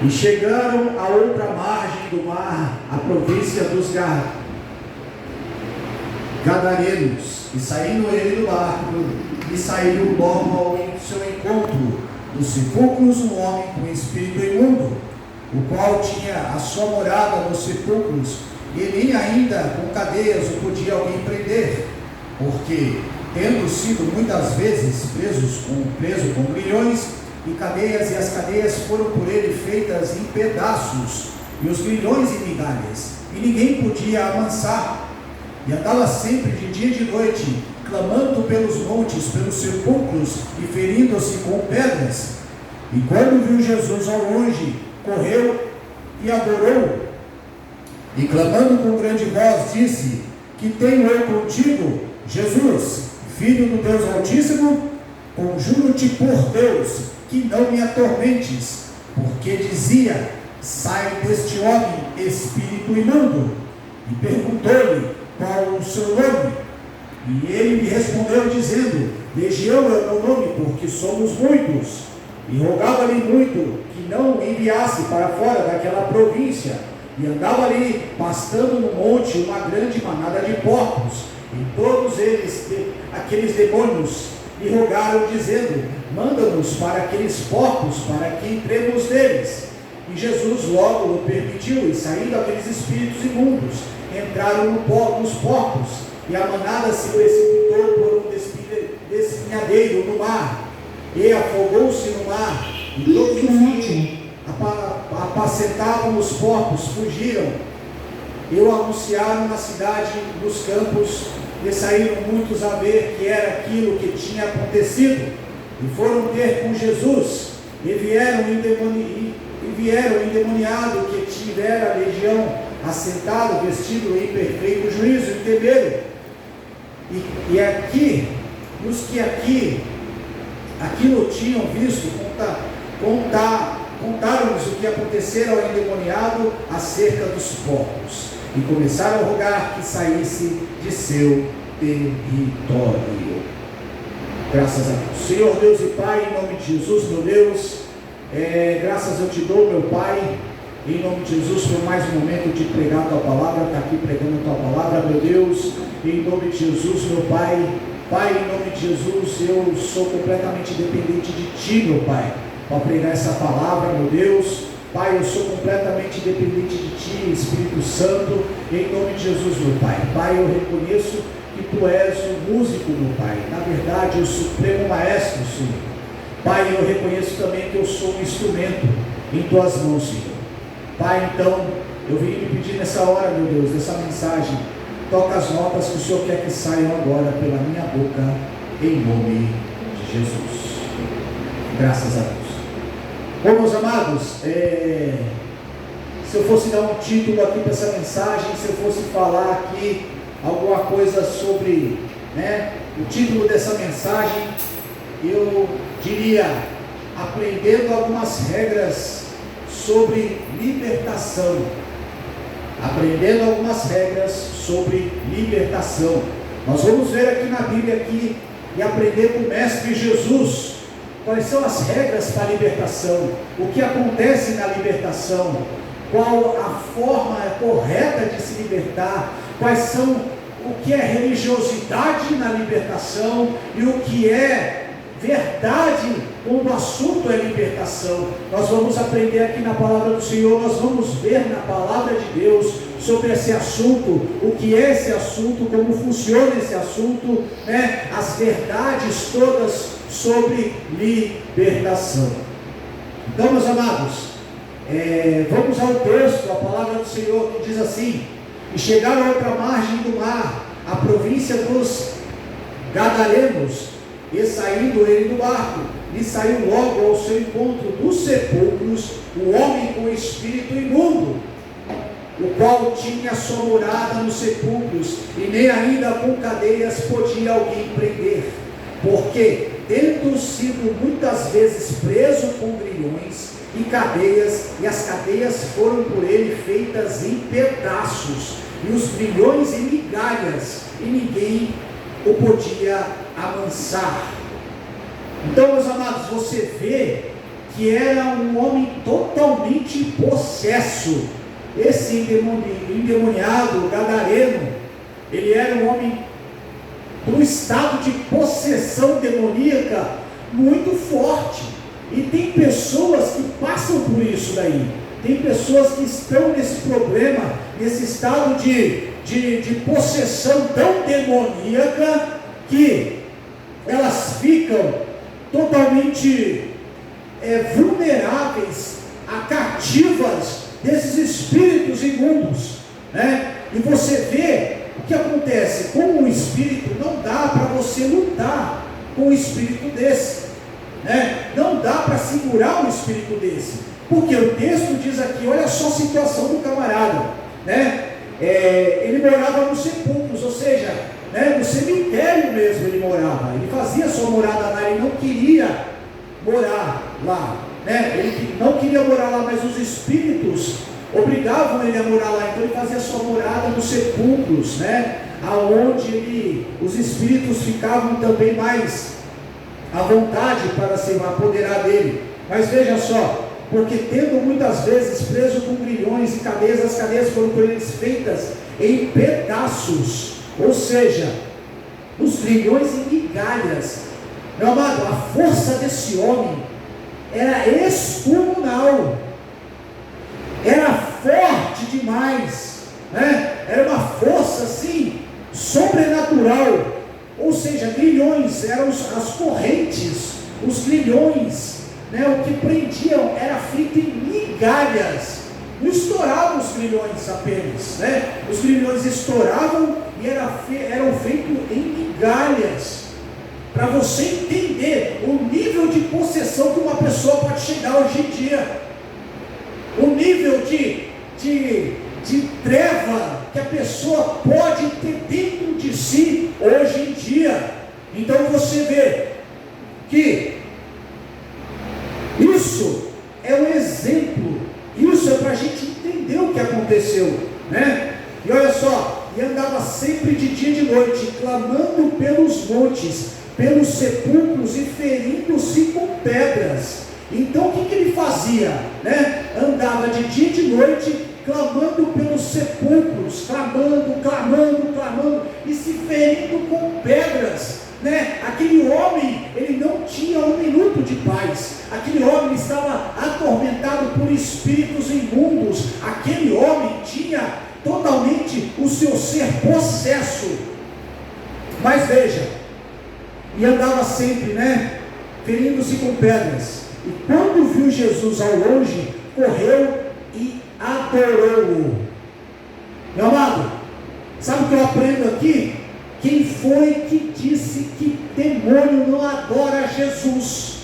E chegaram a outra margem do mar, a província dos Gadarenos, e saindo ele do barco, e saiu logo ao seu encontro dos sepulcros um homem com espírito imundo, o qual tinha a sua morada nos sepulcros, e nem ainda com cadeias o podia alguém prender, porque, tendo sido muitas vezes preso com grilhões e cadeias, e as cadeias foram por ele feitas em pedaços, e os grilhões em migalhas, e ninguém podia amansar, e andava sempre de dia e de noite, clamando pelos montes, pelos sepulcros, e ferindo-se com pedras. E quando viu Jesus ao longe, correu e adorou, e clamando com grande voz, disse: Que tenho eu contigo, Jesus, Filho do Deus Altíssimo? Conjuro-te por Deus, que não me atormentes, porque dizia: Sai deste homem, espírito imundo. E perguntou-lhe qual o seu nome. E ele lhe respondeu dizendo: Legião é o meu nome, porque somos muitos. E rogava-lhe muito que não o enviasse para fora daquela província. E andava ali pastando no monte uma grande manada de porcos. E todos eles, aqueles demônios, lhe rogaram dizendo: Manda-nos para aqueles porcos, para que entremos neles. E Jesus logo o permitiu, e saindo aqueles espíritos imundos, entraram nos porcos, e a manada se precipitou por um despenhadeiro no mar, e afogou-se no mar, e todos os que apacentavam os porcos fugiram, e o anunciaram na cidade dos campos, e saíram muitos a ver que era aquilo que tinha acontecido, e foram ter com Jesus, e vieram o endemoniado que tivera a legião, assentado, vestido em perfeito juízo, e temeram. E aqui, os que aquilo tinham visto, contaram-lhes o que acontecera ao endemoniado acerca dos porcos, e começaram a rogar que saísse de seu território. Graças a Deus. Senhor Deus e Pai, em nome de Jesus, meu Deus, graças eu te dou, meu Pai, em nome de Jesus, por mais um momento de pregar a tua palavra, estar aqui pregando a tua palavra, meu Deus, em nome de Jesus, meu Pai. Pai, em nome de Jesus, eu sou completamente dependente de Ti, meu Pai, para pregar essa palavra, meu Deus. Pai, eu sou completamente dependente de Ti, Espírito Santo, em nome de Jesus, meu Pai. Pai, eu reconheço que Tu és o músico, meu Pai, na verdade, o supremo maestro, Senhor. Pai, eu reconheço também que eu sou um instrumento em Tuas mãos, Senhor. Pai, então, eu vim lhe pedir nessa hora, meu Deus, dessa mensagem, toca as notas que o Senhor quer que saiam agora pela minha boca, em nome de Jesus. Graças a Deus. Bom, meus amados, se eu fosse dar um título aqui para essa mensagem, se eu fosse falar aqui alguma coisa sobre, o título dessa mensagem, eu diria: aprendendo algumas regras sobre libertação. Aprendendo algumas regras sobre libertação. Nós vamos ver aqui na Bíblia e aprender com o Mestre Jesus quais são as regras para a libertação, o que acontece na libertação, qual a forma correta de se libertar, quais são o que é religiosidade na libertação e o que é verdade quando o assunto é libertação. Nós vamos aprender aqui na palavra do Senhor, nós vamos ver na palavra de Deus sobre esse assunto, o que é esse assunto, como funciona esse assunto, as verdades todas sobre libertação. Então, meus amados, vamos ao texto, a palavra do Senhor que diz assim: E chegaram a outra margem do mar, a província dos Gadarenos, e saindo ele do barco, e saiu logo ao seu encontro dos sepulcros o homem com espírito imundo, o qual tinha sua morada nos sepulcros, e nem ainda com cadeias podia alguém prender, porque, tendo sido muitas vezes preso com grilhões e cadeias, e as cadeias foram por ele feitas em pedaços, e os grilhões em migalhas, e ninguém o podia amansar. Então, meus amados, você vê que era um homem totalmente totalmente possesso. Esse endemoniado gadareno, ele era um homem com estado de possessão demoníaca muito forte. E tem pessoas que passam por isso daí. Tem pessoas que estão nesse problema, nesse estado de possessão tão demoníaca, que elas ficam totalmente vulneráveis a cativas desses espíritos imundos, né? E você vê o que acontece com o espírito. Não dá para você lutar com um espírito desse, né? Não dá para segurar um espírito desse, porque o texto diz aqui, olha só a situação do camarada, né? Ele morava nos sepulcros, ou seja, né, no cemitério mesmo ele morava. Ele fazia sua morada lá, ele não queria morar lá, né? Ele não queria morar lá, mas os espíritos obrigavam ele a morar lá. Então ele fazia sua morada nos sepulcros, né? Aonde os espíritos ficavam também mais à vontade para se apoderar dele. Mas veja só, porque tendo muitas vezes preso com grilhões e cadeias, as cadeias foram por eles feitas em pedaços, ou seja, os grilhões em migalhas. Meu amado, a força desse homem era excomunal, era forte demais, né? Era uma força assim, sobrenatural. Ou seja, grilhões eram as correntes, os grilhões, né? O que prendiam era feito em migalhas. Não estouravam os grilhões apenas, né? Os grilhões estouravam e eram feitos em migalhas. Para você entender o nível de possessão que uma pessoa pode chegar hoje em dia, o nível de treva que a pessoa pode ter dentro de si hoje em dia. Então você vê que isso é um exemplo, isso é para a gente entender o que aconteceu, né? E olha só, e andava sempre de dia e de noite, clamando pelos montes, pelos sepulcros e ferindo-se com pedras. Então o que ele fazia, né? Andava de dia e de noite, clamando pelos sepulcros, clamando, e se ferindo com pedras, né? Aquele homem, ele não tinha um minuto de paz. Aquele homem estava atormentado por espíritos imundos. Aquele homem tinha totalmente o seu ser possesso. Mas veja, e andava sempre, né, ferindo-se com pedras. E quando viu Jesus ao longe, correu e adorou-o. Meu amado, sabe o que eu aprendo aqui? Quem foi que disse que demônio não adora Jesus?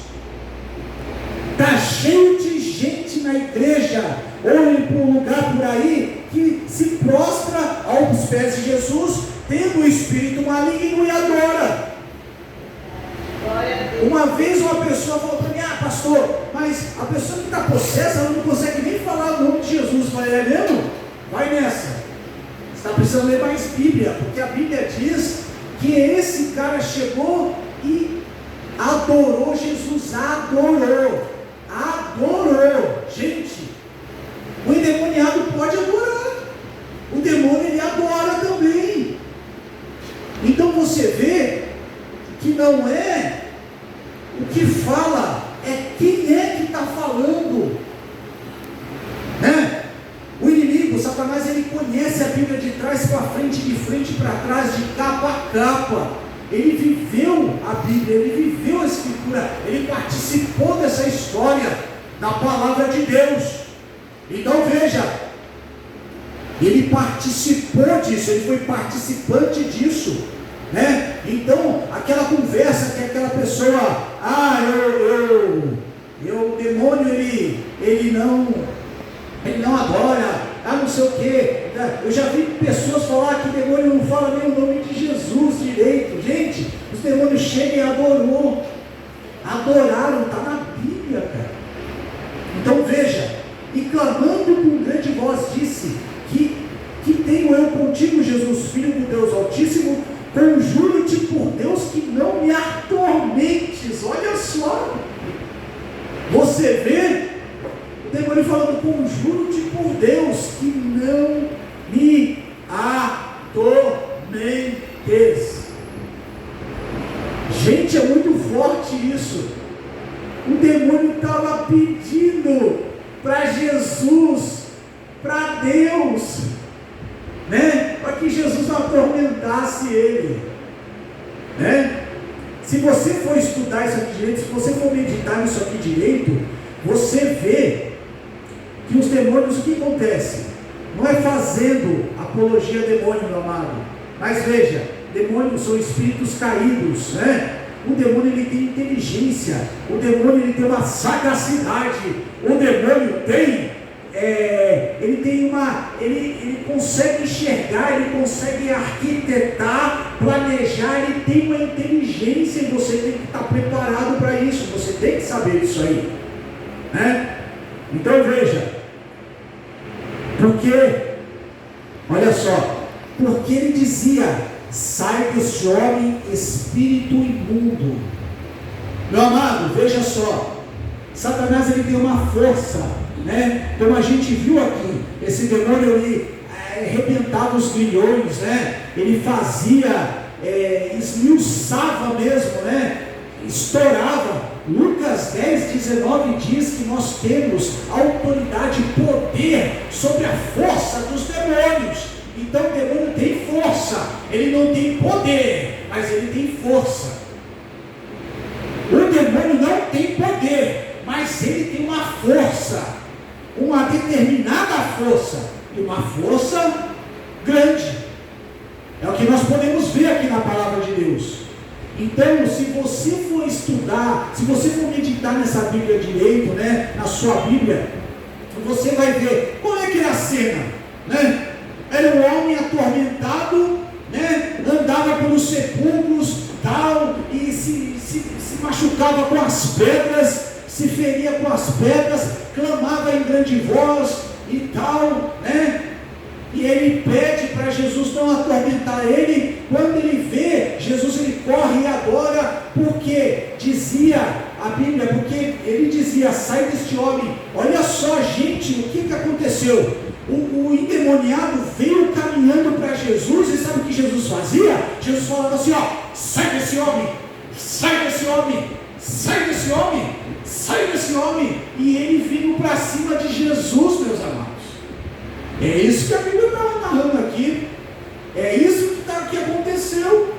Está cheio de gente na igreja ou em um lugar por aí que se prostra aos pés de Jesus, tendo o espírito maligno e adora. Uma vez uma pessoa falou para mim: pastor, mas a pessoa que está possessa, ela não consegue nem falar o nome de Jesus. Eu falei: é mesmo? Vai nessa. Você está precisando ler mais Bíblia, porque a Bíblia diz que esse cara chegou e adorou Jesus. Adorou. Gente, o endemoniado pode adorar. O demônio, ele adora também. Então você vê que não é o que fala, é quem é que está falando, né? O inimigo, Satanás, ele conhece a Bíblia de trás para frente, de frente para trás, de capa a capa. Ele viveu a Bíblia, ele viveu a Escritura, ele participou dessa história da palavra de Deus. Então veja, ele participou disso, ele foi participante disso, né? Então aquela conversa que aquela pessoa, o demônio ele não adora, não sei o que. Eu já vi pessoas falar que o demônio não fala nem o nome de Jesus direito. Gente, os demônios chegam e adoraram, está na Bíblia, cara. Então veja, e clamando com grande voz disse: que tenho eu contigo, Jesus, Filho do Deus Altíssimo? Conjuro-te por Deus que não me atormentes. Olha só, você vê, o demônio ele falando: conjuro-te por Deus que não me atormentes. Gente, é muito forte isso. O demônio estava pedindo para Jesus, para Deus, né? Para que Jesus não atormentasse ele, né? Se você for estudar isso aqui direito, se você for meditar nisso aqui direito, você vê que os demônios, o que acontece? Não é fazendo apologia a demônio, meu amado, mas veja, demônios são espíritos caídos, né? O demônio, ele tem inteligência, o demônio, ele tem uma sagacidade, o demônio tem ele consegue enxergar, ele consegue arquitetar, planejar, ele tem uma inteligência, e você tem que estar preparado para isso, você tem que saber isso aí, né? Então veja, porque, olha só, porque ele dizia: sai desse homem, espírito imundo. Meu amado, veja só, Satanás, ele tem uma força, né? Como a gente viu aqui, esse demônio, ele arrebentava os grilhões, né? Ele fazia, esmiuçava mesmo, né? Estourava. Lucas 10:19 diz que nós temos autoridade e poder sobre a força dos demônios. Então o demônio tem força, ele não tem poder, mas ele tem força. O demônio não tem poder, mas ele tem uma força, uma determinada força, e uma força grande. É o que nós podemos ver aqui na palavra de Deus. Então, se você for estudar, se você for meditar nessa Bíblia direito, né, na sua Bíblia, você vai ver qual é que é a cena, né? Era um homem atormentado, né? Andava pelos sepulcros, tal, e se machucava com as pedras, se feria com as pedras, clamava em grande voz e tal, né? E ele pede para Jesus não atormentar ele. Quando ele vê Jesus, ele corre e adora, porque dizia a Bíblia, porque ele dizia: sai deste homem. Olha só, gente, o que aconteceu? O endemoniado veio caminhando para Jesus, e sabe o que Jesus fazia? Jesus falava assim: ó, sai desse homem, sai desse homem, sai desse homem, sai desse homem. E ele vindo para cima de Jesus, meus amados. É isso que a Bíblia está narrando aqui. É isso que aconteceu.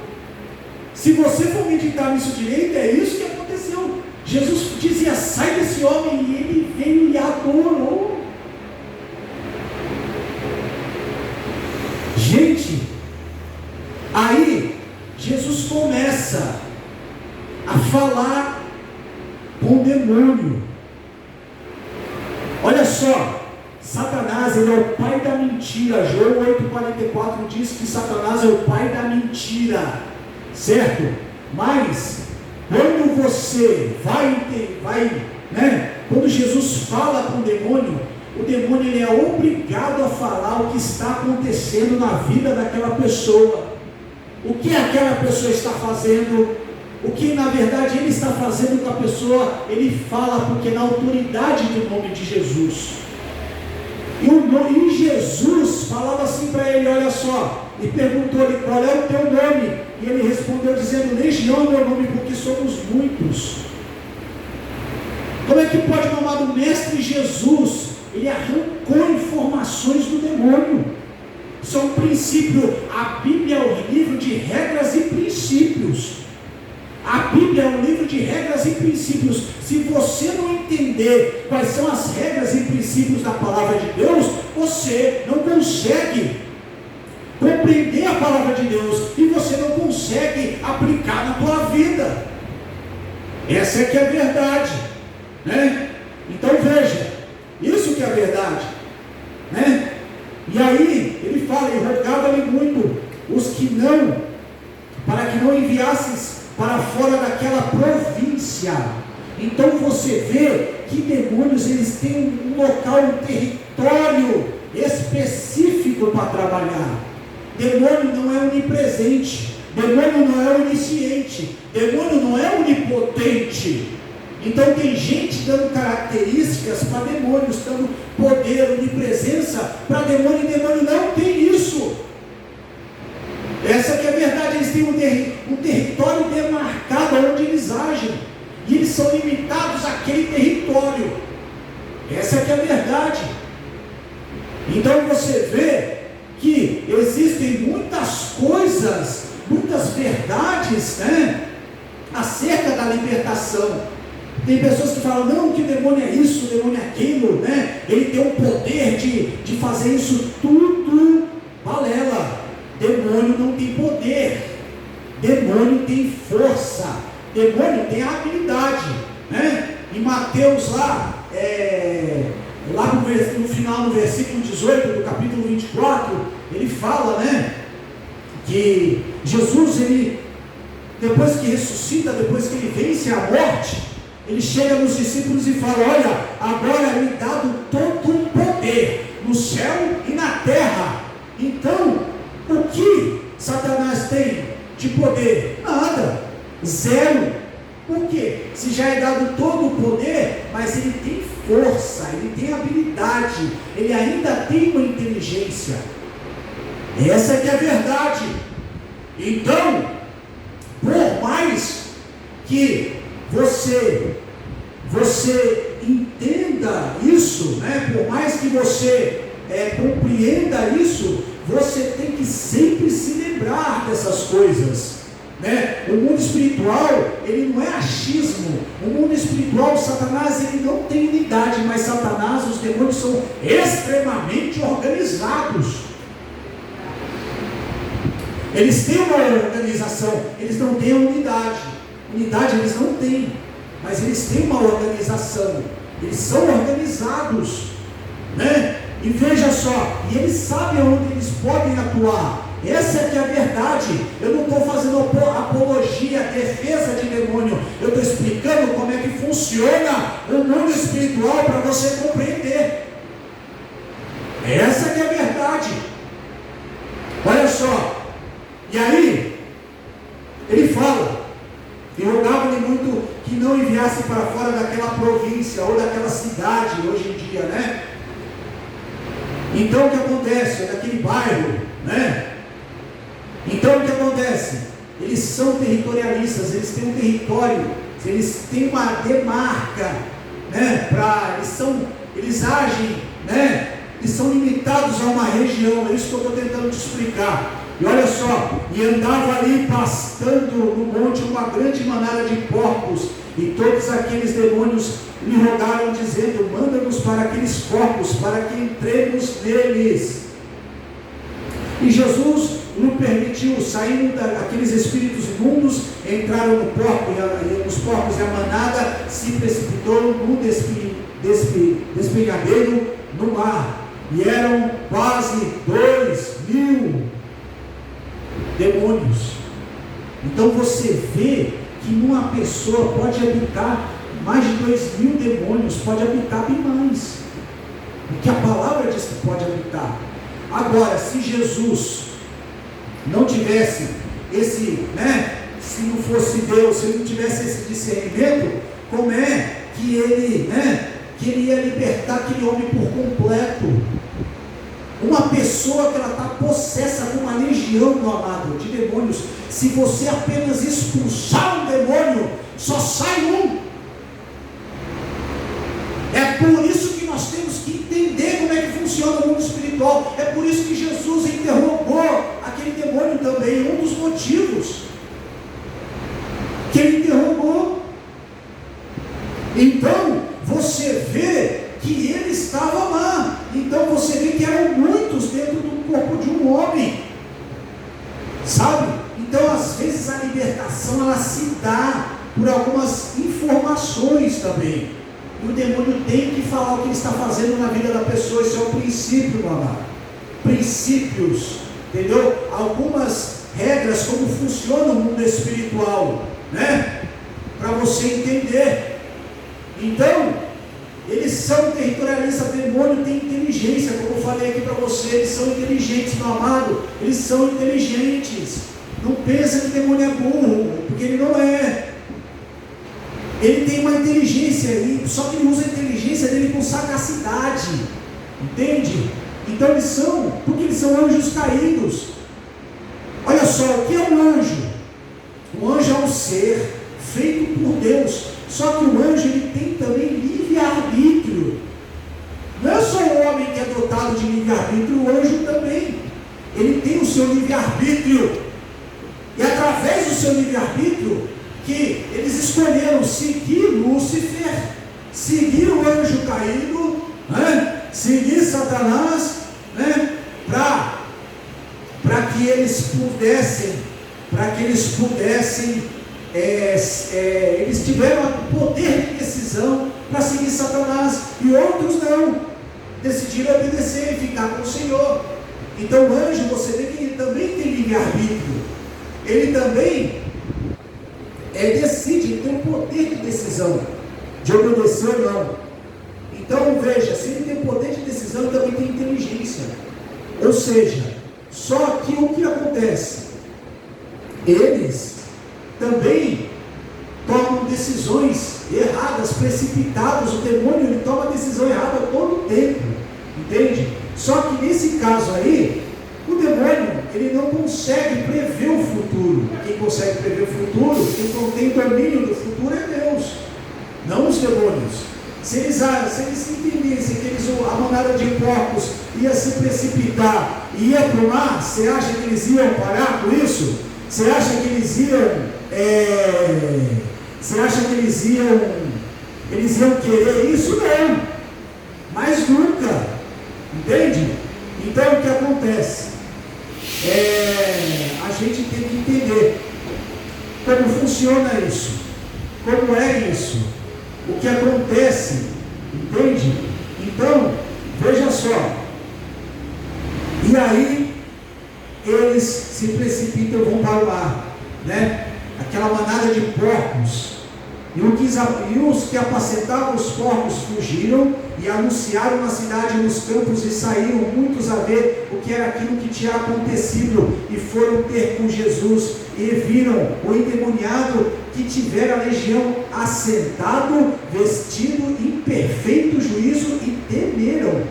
Se você for meditar nisso direito, é isso que aconteceu. Jesus dizia: sai desse homem, e ele veio e adorou. Gente, aí Jesus começa a falar com o demônio. Olha só, Satanás, ele é o pai da mentira. João 8,44 diz que Satanás é o pai da mentira, certo? Mas quando você quando Jesus fala com o demônio ele é obrigado a falar o que está acontecendo na vida daquela pessoa, o que aquela pessoa está fazendo, o que na verdade ele está fazendo com a pessoa. Ele fala porque na autoridade do nome de Jesus. E Jesus falava assim para ele: olha só, e perguntou-lhe: qual é o teu nome? E ele respondeu dizendo: Legião é meu nome, porque somos muitos. Como é que pode, meu amado? Mestre Jesus, ele arrancou informações do demônio. Isso é um princípio. A Bíblia é um livro de regras e princípios. A Bíblia é um livro de regras e princípios. Se você não entender quais são as regras e princípios da palavra de Deus, você não consegue compreender a palavra de Deus, e você não consegue aplicar na tua vida. Essa é que é a verdade, né? Então veja, isso que é a verdade, né? E aí ele fala: e rogava-lhe muito os que não, para que não enviasses para fora daquela província. Então você vê que demônios, eles têm um local, um território específico para trabalhar. Demônio não é onipresente, demônio não é onisciente, demônio não é onipotente. Então tem gente dando características para demônios, dando poder, onipresença para demônio, e demônio não tem isso. Essa que é a verdade. Eles têm um território demarcado onde eles agem, e eles são limitados àquele território. Essa que é a verdade. Então você vê que existem muitas coisas, muitas verdades, né, acerca da libertação. Tem pessoas que falam, não, que o demônio é isso, o demônio é aquilo, né? Ele tem o poder de fazer isso tudo. Balela. Demônio não tem poder, demônio tem força, demônio tem habilidade, né? Em Mateus lá no final, no versículo 18 do capítulo 24, ele fala, né, que Jesus, ele, depois que ressuscita, depois que ele vence a morte, ele chega nos discípulos e fala, olha, agora é me dado todo o poder no céu e na terra. Então, o que Satanás tem de poder? Nada, zero. Por quê? Se já é dado todo o poder, mas ele tem força, ele tem habilidade, ele ainda tem uma inteligência. Essa é que é a verdade. Então, por mais que você entenda isso, né? Por mais que você compreenda isso, você tem que sempre se lembrar dessas coisas, né? O mundo espiritual, ele não é achismo. O mundo espiritual, Satanás, ele não tem unidade, mas Satanás, os demônios são extremamente organizados. Eles têm uma organização, eles não têm a unidade. Unidade eles não têm, mas eles têm uma organização. Eles são organizados, né? E veja só, e eles sabem onde eles podem atuar. Essa é que é a verdade. Eu não estou fazendo apologia, defesa de demônio. Eu estou explicando como é que funciona o mundo espiritual para você compreender. Essa que é a verdade. Olha só. E aí, ele fala, e rogava-lhe muito que não enviasse para fora daquela província ou daquela cidade, hoje em dia, né? Então o que acontece? É daquele bairro, né? Então o que acontece? Eles são territorialistas, eles têm um território, eles têm uma demarca, né? Eles agem, né? Eles são limitados a uma região. É isso que eu estou tentando te explicar. E olha só, e andava ali pastando no monte uma grande manada de porcos, e todos aqueles demônios lhe rogaram, dizendo, manda-nos para aqueles porcos, para que entremos neles. E Jesus lhe permitiu, saindo daqueles espíritos imundos, entraram no porco, e os porcos e a manada se precipitou no despenhadeiro no mar, e eram quase 2.000 demônios. Então você vê que numa pessoa pode habitar mais de 2.000 demônios, pode habitar bem mais, porque a palavra diz que pode habitar. Agora, se Jesus não tivesse esse, né, se não fosse Deus, se ele não tivesse esse discernimento, como é que ele, né, que ele ia libertar aquele homem por completo? Uma pessoa que ela está possessa com uma legião, meu amado, de demônios, se você apenas expulsar um demônio, só sai um. É por isso que nós temos que entender como é que funciona o mundo espiritual. É por isso que Jesus interrogou aquele demônio também, um dos motivos que ele interrogou. Então, você vê que ele estava lá. Então você vê que eram muitos dentro do corpo de um homem, sabe? Então às vezes a libertação ela se dá por algumas informações também, e o demônio tem que falar o que ele está fazendo na vida da pessoa. Isso é o princípio, meu amado. Princípios, entendeu? Algumas regras como funciona o mundo espiritual, né? Para você entender. Então eles são territorialistas. Demônio tem inteligência, como eu falei aqui para você. Eles são inteligentes, meu amado. Eles são inteligentes. Não pensa que demônio é burro, porque ele não é. Ele tem uma inteligência, só que ele usa a inteligência dele com sagacidade, entende? Então porque eles são anjos caídos. Olha só, o que é um anjo? Um anjo é um ser feito por Deus, só que o anjo ele tem também livre-arbítrio. Não é só o homem que é dotado de livre-arbítrio, o anjo também, ele tem o seu livre-arbítrio, e através do seu livre-arbítrio, que eles escolheram seguir Lúcifer, seguir o anjo caído, né? Seguir Satanás, né? para que eles pudessem, eles tiveram o poder de decisão para seguir Satanás, e outros não, decidiram obedecer e ficar com o Senhor. Então o anjo, você vê que ele também tem livre-arbítrio, ele também decide, ele tem o poder de decisão, de obedecer ou não. Então veja, se ele tem poder de decisão, ele também tem inteligência. Ou seja, só que o que acontece? Eles também tomam decisões erradas, precipitadas. O demônio ele toma decisão errada todo o tempo, entende? Só que nesse caso aí, o demônio ele não consegue prever o futuro. Quem consegue prever o futuro, quem tem domínio do futuro é Deus, não os demônios. Se eles entendessem que a manada de porcos ia se precipitar e ia para o mar, você acha que eles iam parar com isso? Você acha que eles iam querer isso? Não, mas nunca, entende? Então o que acontece? A gente tem que entender como funciona isso, como é isso, o que acontece, entende? Então, veja só, e aí eles se precipitam e vão para o mar, né? Aquela manada de porcos, e os que apacentavam os porcos fugiram e anunciaram na cidade, nos campos, e saíram muitos a ver o que era aquilo que tinha acontecido, e foram ter com Jesus, e viram o endemoniado que tivera a legião assentado, vestido em perfeito juízo, e temeram.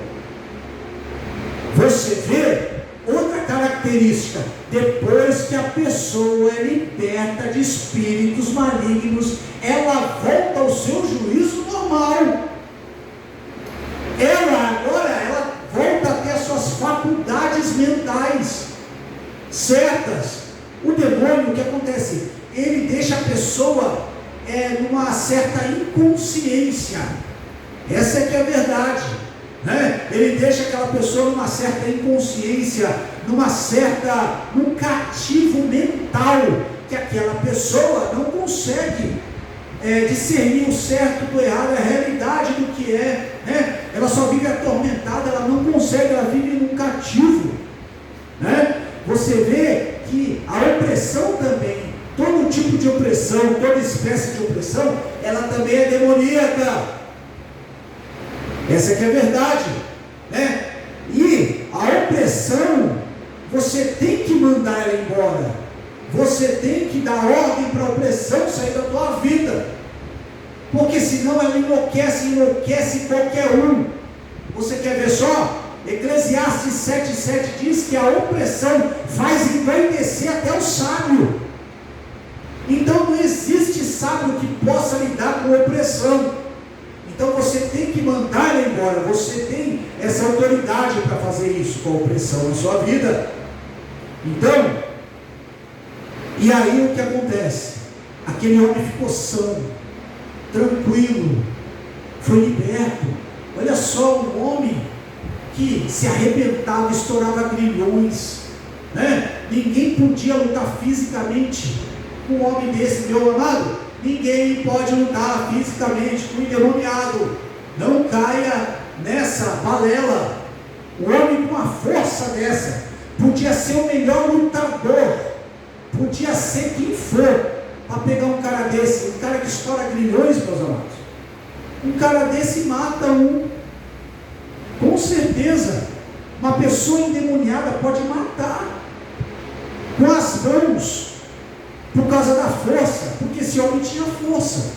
Você vê outra característica: depois que a pessoa é liberta de espíritos malignos, ela volta ao seu juízo normal. Ela volta a ter suas faculdades mentais certas. O demônio, o que acontece? Ele deixa a pessoa numa certa inconsciência. Essa é que é a verdade, né? Ele deixa aquela pessoa numa certa inconsciência, num cativo mental, que aquela pessoa não consegue discernir o certo do errado, a realidade do que é, né? Ela só vive atormentada, ela não consegue, ela vive num cativo, né? Você vê que a opressão também, todo tipo de opressão, toda espécie de opressão, ela também é demoníaca. Essa é que é a verdade, né? E a opressão, você tem que mandar ela embora, você tem que dar ordem para a opressão sair da tua vida, porque senão ela enlouquece qualquer um. Você quer ver só? Eclesiastes 7,7 diz que a opressão faz envaidecer até o sábio. Então não existe sábio que possa lidar com opressão. Então você tem que mandar ela embora, você tem essa autoridade para fazer isso com a opressão na sua vida. Então, e aí o que acontece? Aquele homem ficou são, tranquilo, foi liberto. Olha só, um homem que se arrebentava, estourava grilhões, né? Ninguém podia lutar fisicamente com um homem desse, meu amado. Ninguém pode lutar fisicamente com um endemoniado. Não caia nessa balela. O homem com uma força dessa podia ser o melhor lutador, podia ser quem for, para pegar um cara desse, um cara que estoura grilhões, meus amados. Um cara desse mata um, com certeza. Uma pessoa endemoniada pode matar com as mãos, por causa da força, porque esse homem tinha força.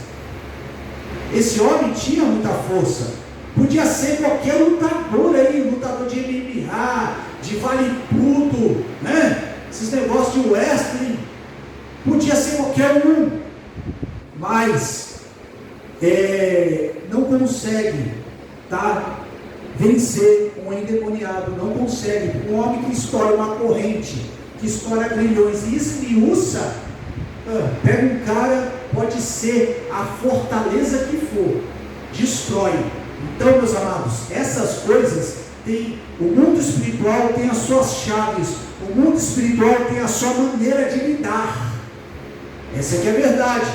Esse homem tinha muita força. Podia ser qualquer lutador aí, lutador de MMA, de vale tudo, né? Esses negócios de wrestling. Podia ser qualquer um. Mas não consegue, tá? Vencer um endemoniado. Não consegue. Um homem que estoura uma corrente, que estoura grilhões e esmiuça, pega um cara, pode ser a fortaleza que for, destrói. Então, meus amados, essas coisas o mundo espiritual tem as suas chaves, o mundo espiritual tem a sua maneira de lidar. Essa é que é a verdade.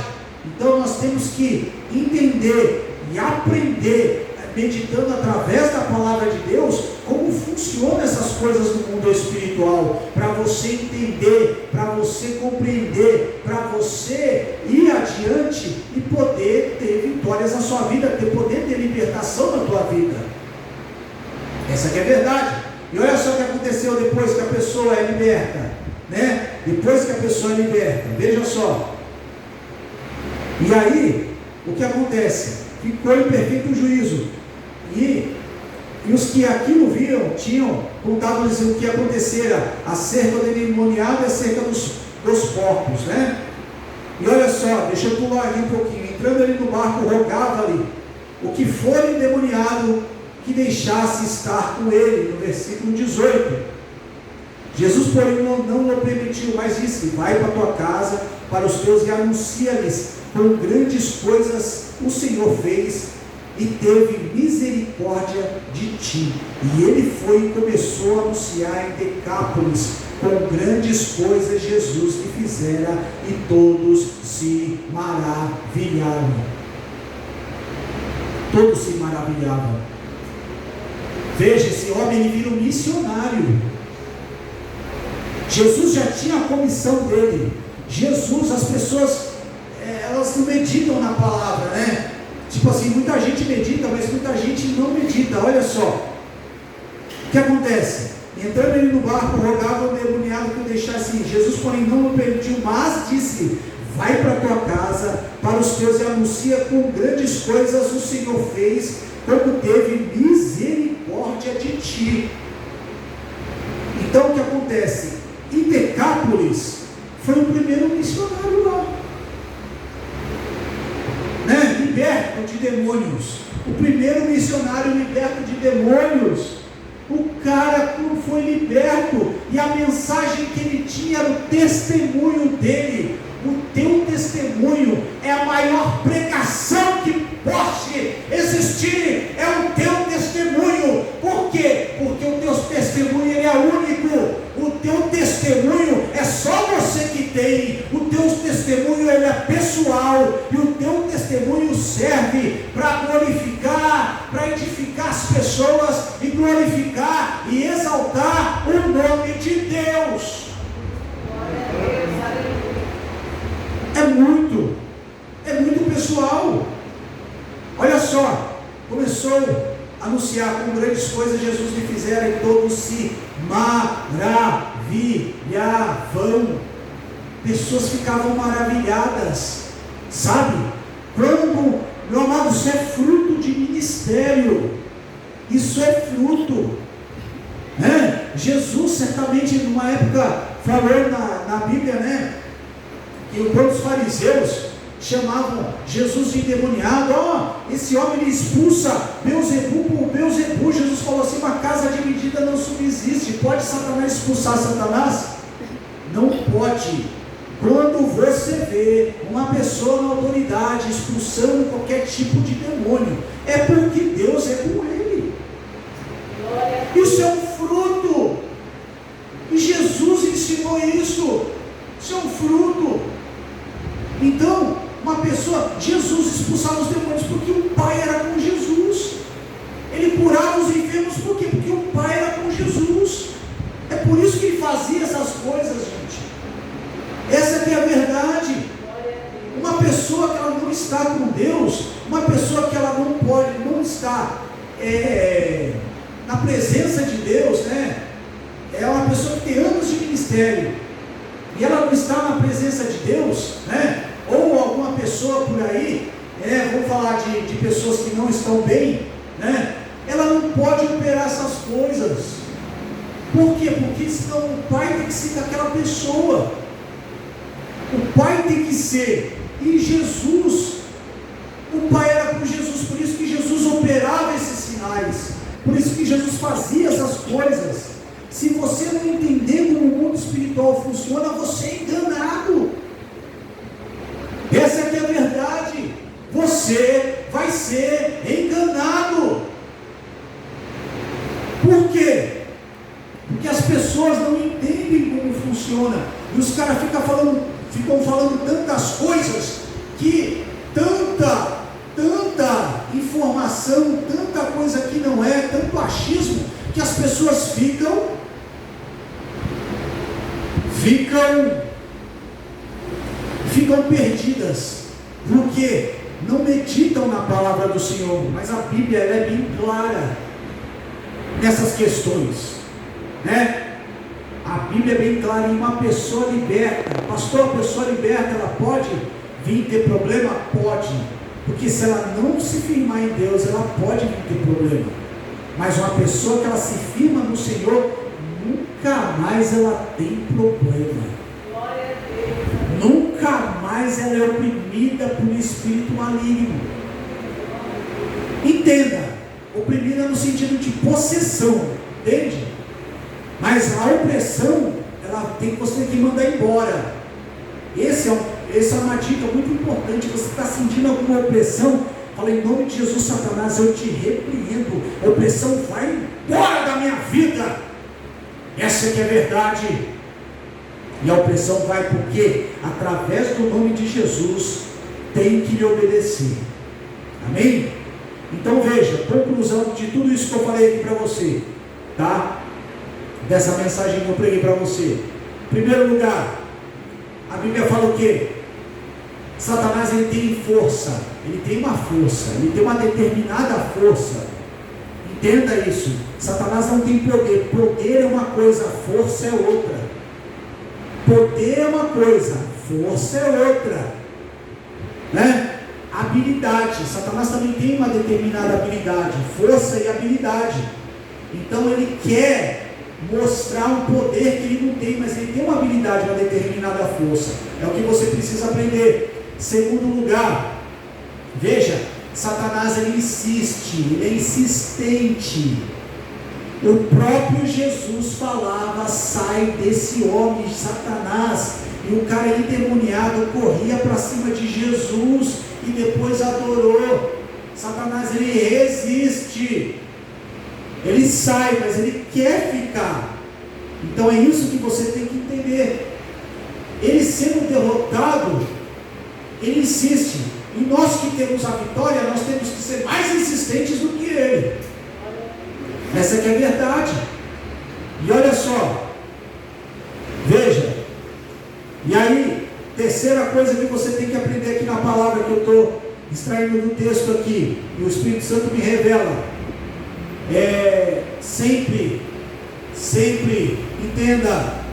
Então nós temos que entender e aprender, meditando através da palavra de Deus, como funcionam essas coisas no mundo espiritual, para você entender, para você compreender, para você ir adiante e poder ter vitórias na sua vida, poder ter libertação na tua vida. Essa que é a verdade. E olha só o que aconteceu depois que a pessoa é liberta, né? Depois que a pessoa é liberta, veja só. E aí, o que acontece? Ficou em perfeito juízo. E os que aquilo viam, tinham contado-lhes o que acontecera acerca do endemoniado e acerca dos porcos, né? E olha só, deixa eu pular aqui um pouquinho. Entrando ali no barco, rogava-lhe o que for endemoniado que deixasse estar com ele, no versículo 18. Jesus, porém, não o permitiu, mas disse: vai para a tua casa, para os teus, e anuncia-lhes com grandes coisas o Senhor fez e teve misericórdia de ti. E ele foi e começou a anunciar em Decápolis com grandes coisas Jesus lhe fizera, e todos se maravilharam. Todos se maravilhavam. Veja, esse homem, ele vira um missionário. Jesus já tinha a comissão dele. Jesus, as pessoas, elas não meditam na palavra, né? Tipo assim, muita gente medita, mas muita gente não medita. Olha só, o que acontece? Entrando ele no barco, rogava o endemoniado que o deixasse ir. Jesus, porém, não o permitiu, mas disse: vai para a tua casa, para os teus, e anuncia com grandes coisas o Senhor fez, como teve misericórdia de ti. Então o que acontece? Em Decápolis foi o primeiro missionário lá, né? Liberto de demônios. O primeiro missionário liberto de demônios. O cara foi liberto, e a mensagem que ele tinha era o testemunho dele. O teu testemunho é a maior pregação que pode existir, é o teu testemunho. Por quê? Porque o teu testemunho, ele é único. O teu testemunho é só você que tem. O teu testemunho, ele é pessoal, e o teu testemunho serve para glorificar, para edificar as pessoas, e glorificar e exaltar o nome de Deus. É muito pessoal. Olha só, começou a anunciar com grandes coisas Jesus lhe fizera, e todos se maravilhavam. Pessoas ficavam maravilhadas, sabe? Quando, meu amado, isso é fruto de ministério. Isso é fruto, né? Jesus certamente numa época falou na Bíblia, né? E quando os fariseus chamavam Jesus de endemoniado, esse homem ele expulsa Beelzebul por Beelzebul. Jesus falou assim: uma casa dividida não subsiste. Pode Satanás expulsar Satanás? Não pode. Quando você vê uma pessoa na autoridade expulsando qualquer tipo de demônio, é porque Deus é com ele. Isso é um fruto, e Jesus ensinou isso. Isso é um fruto. Então, uma pessoa, Jesus expulsava os demônios porque o Pai era com Jesus. Ele curava os enfermos por quê? Porque o Pai era com Jesus. É por isso que ele fazia essas coisas, gente. Essa que é a verdade. Uma pessoa que ela não está com Deus, uma pessoa que ela não está na presença de Deus, né? É uma pessoa que tem anos de ministério, e ela não está na presença de Deus, né? Ou alguma pessoa por aí vamos falar de pessoas que não estão bem, né? Ela não pode operar essas coisas. Por quê? Porque senão o pai tem que ser daquela pessoa. O pai tem que ser. E Jesus, o pai era com Jesus, por isso que Jesus operava esses sinais, por isso que Jesus fazia essas coisas. Se você não entender como o mundo espiritual funciona, você é enganado. Essa é a verdade. Você vai ser enganado. Por quê? Porque as pessoas não entendem como funciona. E os caras ficam falando tantas coisas, que tanta informação, tanta coisa que não é, tanto achismo, que as pessoas ficam perdidas, porque não meditam na palavra do Senhor. Mas a Bíblia ela é bem clara nessas questões, né? A Bíblia é bem clara. Em uma pessoa liberta, pastor, a pessoa liberta, ela pode vir ter problema? Pode, porque se ela não se firmar em Deus, ela pode vir ter problema. Mas uma pessoa que ela se firma no Senhor, nunca mais ela tem problema. Nunca mais ela é oprimida por um espírito maligno. Entenda, oprimida no sentido de possessão, entende? Mas a opressão, você tem que mandar embora. Essa é uma dica muito importante. Você está sentindo alguma opressão? Fala, em nome de Jesus, Satanás, eu te repreendo. A opressão vai embora da minha vida. Essa que é a verdade. E a opressão vai porque, através do nome de Jesus, tem que lhe obedecer. Amém? Então veja, conclusão de tudo isso que eu falei aqui para você, tá? Dessa mensagem que eu preguei para você. Em primeiro lugar, a Bíblia fala o quê? Satanás, ele tem força, ele tem uma força, ele tem uma determinada força. Entenda isso. Satanás não tem poder. Poder é uma coisa, força é outra. Poder é uma coisa, força é outra, né? Habilidade, Satanás também tem uma determinada habilidade, força e habilidade. Então ele quer mostrar um poder que ele não tem, mas ele tem uma habilidade, uma determinada força. É o que você precisa aprender. Segundo lugar, veja, Satanás ele insiste, ele é insistente. O próprio Jesus falava, sai desse homem, Satanás. E o cara endemoniado corria para cima de Jesus e depois adorou. Satanás ele resiste, ele sai, mas ele quer ficar. Então é isso que você tem que entender. Ele sendo derrotado, ele insiste. E nós que temos a vitória, nós temos que ser mais insistentes do que ele. Essa que é a verdade. E olha só, veja, e aí, terceira coisa que você tem que aprender aqui na palavra que eu estou extraindo do texto aqui, e o Espírito Santo me revela, sempre, entenda,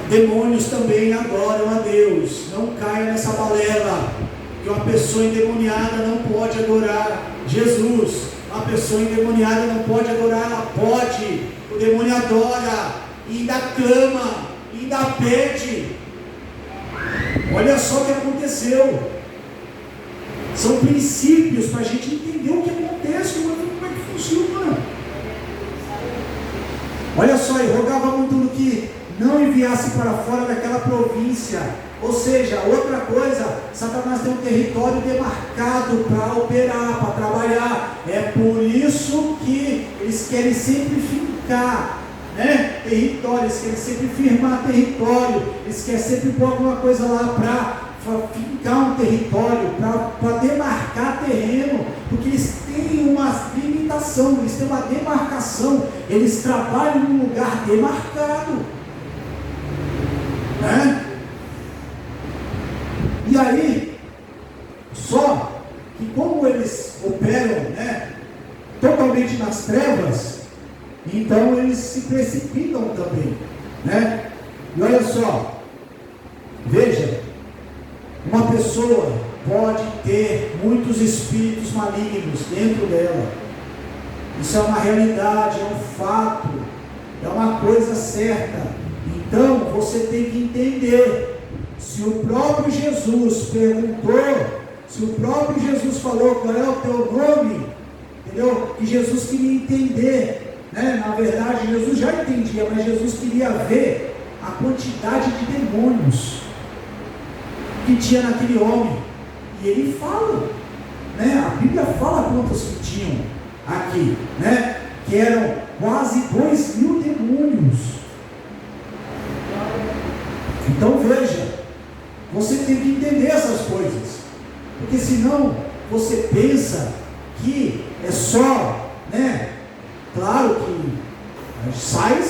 demônios também adoram a Deus. Não caia nessa balela, que uma pessoa endemoniada não pode adorar Jesus. Uma pessoa endemoniada não pode adorar, ela pode. O demônio adora, e ainda clama, e ainda pede. Olha só o que aconteceu. São princípios para a gente entender o que acontece, como é que funciona. Olha só, ele rogava muito que não enviasse para fora daquela província. Ou seja, outra coisa, Satanás tem um território demarcado para operar, para trabalhar. É por isso que eles querem sempre fincar, né? Território, eles querem sempre firmar território, eles querem sempre pôr alguma coisa lá para fincar um território, para demarcar terreno, porque eles têm uma limitação, eles têm uma demarcação, eles trabalham num lugar demarcado, né? E aí, só que como eles operam, né, totalmente nas trevas, então eles se precipitam também, né? E olha só, veja, uma pessoa pode ter muitos espíritos malignos dentro dela. Isso é uma realidade, é um fato, é uma coisa certa. Então você tem que entender, se o próprio Jesus perguntou, se o próprio Jesus falou qual é o teu nome, entendeu? E Jesus queria entender, né? Na verdade Jesus já entendia, mas Jesus queria ver a quantidade de demônios que tinha naquele homem. E ele fala, né? A Bíblia fala quantos que tinham aqui, né? Que eram quase 2.000 demônios. Então veja, você tem que entender essas coisas, porque senão você pensa que é só, né? Claro que sai,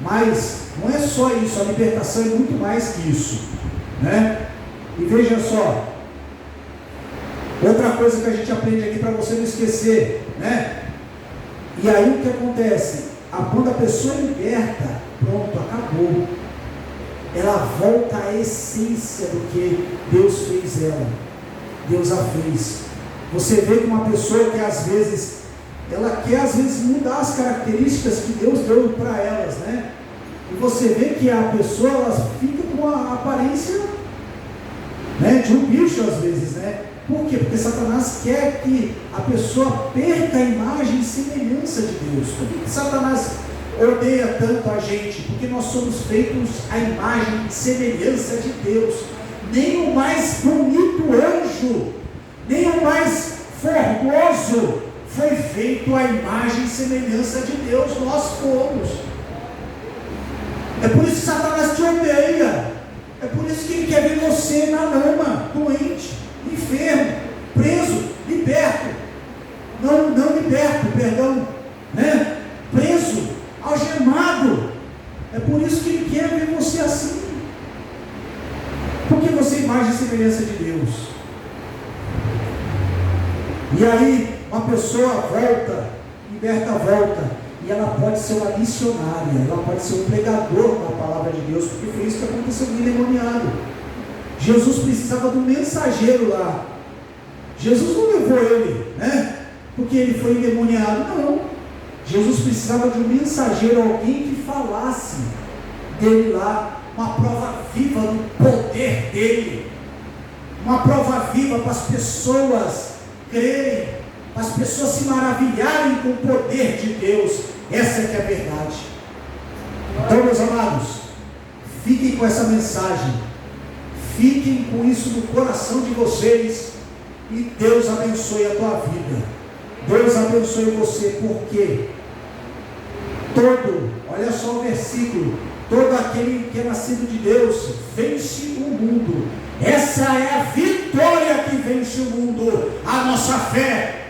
mas não é só isso, a libertação é muito mais que isso, né? E veja só, outra coisa que a gente aprende aqui para você não esquecer, né? E aí o que acontece? Quando a pessoa é liberta, pronto, acabou. Ela volta à essência do que Deus fez ela. Deus a fez. Você vê que uma pessoa que às vezes, ela quer às vezes mudar as características que Deus deu para elas, né? E você vê que a pessoa, ela fica com a aparência, né, de um bicho às vezes, né? Por quê? Porque Satanás quer que a pessoa perca a imagem e semelhança de Deus. Por que Satanás odeia tanto a gente? Porque nós somos feitos à imagem e semelhança de Deus. Nem o mais bonito anjo, nem o mais formoso foi feito à imagem e semelhança de Deus. Nós fomos. É por isso que Satanás te odeia. É por isso que ele quer ver você na lama, doente, enfermo, preso, liberto. Não liberto, perdão, né? Preso, algemado. É por isso que ele quer ver você assim. Porque você é imagem e semelhança de Deus. E aí, uma pessoa volta, liberta, volta. E ela pode ser uma missionária, ela pode ser um pregador da palavra de Deus, porque foi isso que aconteceu com o endemoniado. Jesus precisava de um mensageiro lá. Jesus não levou ele, né? Porque ele foi endemoniado, não. Jesus precisava de um mensageiro, alguém que falasse dele lá, uma prova viva do poder dele, uma prova viva para as pessoas crerem, para as pessoas se maravilharem com o poder de Deus. Essa é que é a verdade. Então, meus amados, fiquem com essa mensagem, fiquem com isso no coração de vocês, e Deus abençoe a tua vida. Deus abençoe você, porque olha só o versículo, todo aquele que é nascido de Deus vence o mundo. Essa é a vitória que vence o mundo, a nossa fé.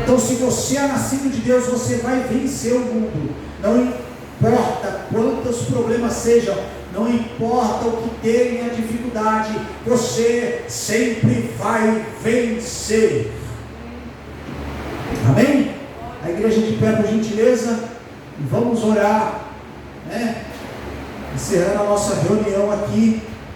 Então, se você é nascido de Deus, você vai vencer o mundo. Não importa quantos problemas sejam, não importa o que tenha dificuldade, você sempre vai vencer. Amém? A igreja de pé, por gentileza, vamos orar, né? Encerrando a nossa reunião aqui.